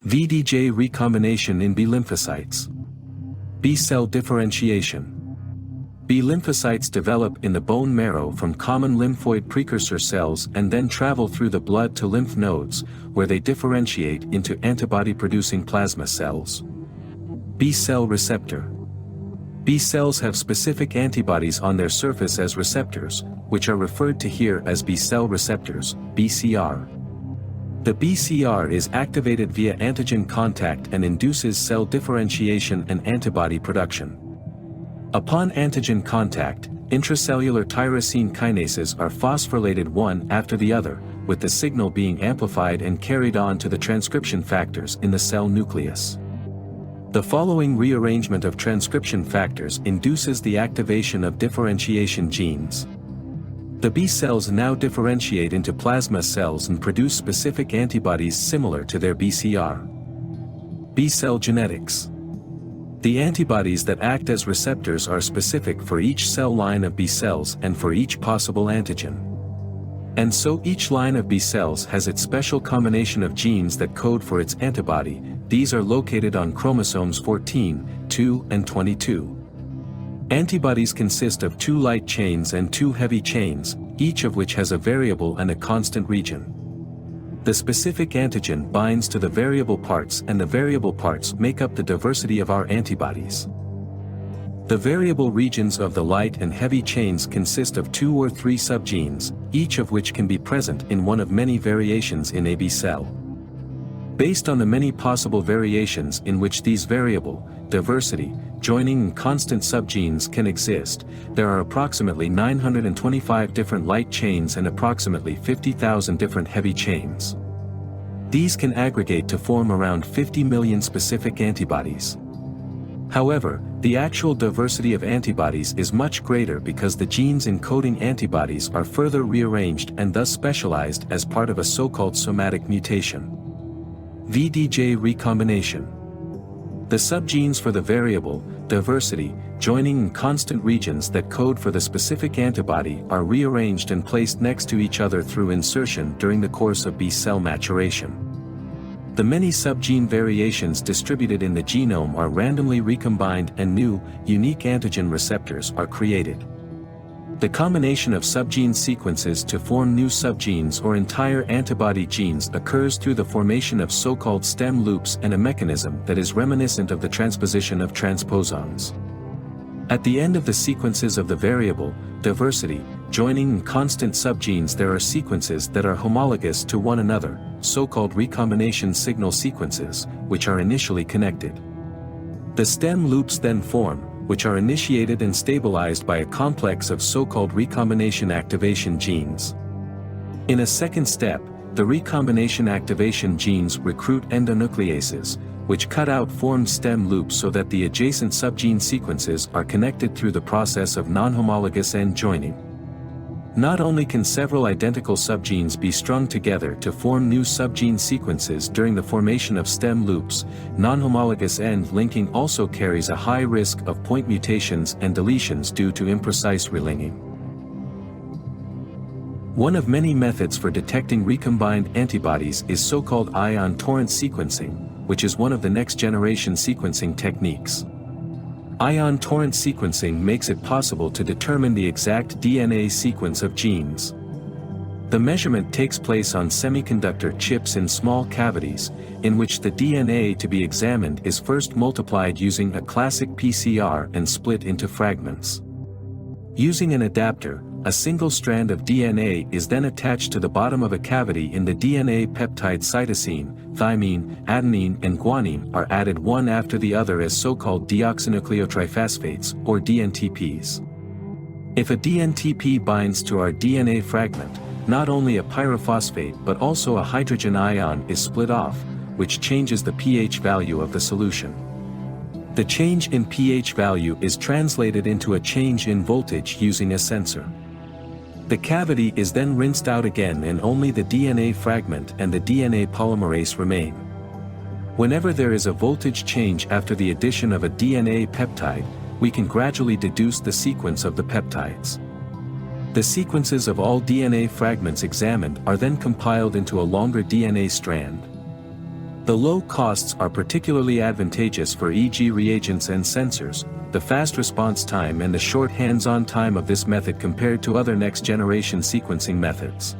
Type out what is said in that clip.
VDJ recombination in B lymphocytes. B cell differentiation. B lymphocytes develop in the bone marrow from common lymphoid precursor cells and then travel through the blood to lymph nodes, where they differentiate into antibody-producing plasma cells. B cell receptor. B cells have specific antibodies on their surface as receptors, which are referred to here as B cell receptors, BCR. The BCR is activated via antigen contact and induces cell differentiation and antibody production. Upon antigen contact, intracellular tyrosine kinases are phosphorylated one after the other, with the signal being amplified and carried on to the transcription factors in the cell nucleus. The following rearrangement of transcription factors induces the activation of differentiation genes. The B cells now differentiate into plasma cells and produce specific antibodies similar to their BCR. B cell genetics. The antibodies that act as receptors are specific for each cell line of B cells and for each possible antigen. And so each line of B cells has its special combination of genes that code for its antibody. These are located on chromosomes 14, 2 and 22. Antibodies consist of 2 light chains and 2 heavy chains, each of which has a variable and a constant region. The specific antigen binds to the variable parts and the variable parts make up the diversity of our antibodies. The variable regions of the light and heavy chains consist of 2 or 3 subgenes, each of which can be present in one of many variations in a B cell. Based on the many possible variations in which these variable, diversity, joining and constant subgenes can exist, there are approximately 925 different light chains and approximately 50,000 different heavy chains. These can aggregate to form around 50 million specific antibodies. However, the actual diversity of antibodies is much greater because the genes encoding antibodies are further rearranged and thus specialized as part of a so-called somatic mutation. VDJ recombination. The subgenes for the variable, diversity, joining and constant regions that code for the specific antibody are rearranged and placed next to each other through insertion during the course of B cell maturation. The many subgene variations distributed in the genome are randomly recombined and new, unique antigen receptors are created. The combination of subgene sequences to form new subgenes or entire antibody genes occurs through the formation of so-called stem loops and a mechanism that is reminiscent of the transposition of transposons. At the end of the sequences of the variable, diversity, joining and constant subgenes there are sequences that are homologous to one another, so-called recombination signal sequences, which are initially connected. The stem loops then form, which are initiated and stabilized by a complex of so-called recombination activation genes. In a second step, the recombination activation genes recruit endonucleases, which cut out formed stem loops so that the adjacent subgene sequences are connected through the process of non-homologous end joining. Not only can several identical subgenes be strung together to form new subgene sequences during the formation of stem loops, non-homologous end linking also carries a high risk of point mutations and deletions due to imprecise relinking. One of many methods for detecting recombined antibodies is so-called ion torrent sequencing, which is one of the next-generation sequencing techniques. Ion torrent sequencing makes it possible to determine the exact DNA sequence of genes. The measurement takes place on semiconductor chips in small cavities, in which the DNA to be examined is first multiplied using a classic PCR and split into fragments. Using an adapter, a single strand of DNA is then attached to the bottom of a cavity in the DNA peptide cytosine, thymine, adenine and guanine are added one after the other as so-called deoxynucleotrophosphates, or DNTPs. If a DNTP binds to our DNA fragment, not only a pyrophosphate but also a hydrogen ion is split off, which changes the pH value of the solution. The change in pH value is translated into a change in voltage using a sensor. The cavity is then rinsed out again and only the DNA fragment and the DNA polymerase remain. Whenever there is a voltage change after the addition of a DNA peptide, we can gradually deduce the sequence of the peptides. The sequences of all DNA fragments examined are then compiled into a longer DNA strand. The low costs are particularly advantageous for e.g. reagents and sensors, the fast response time and the short hands-on time of this method compared to other next-generation sequencing methods.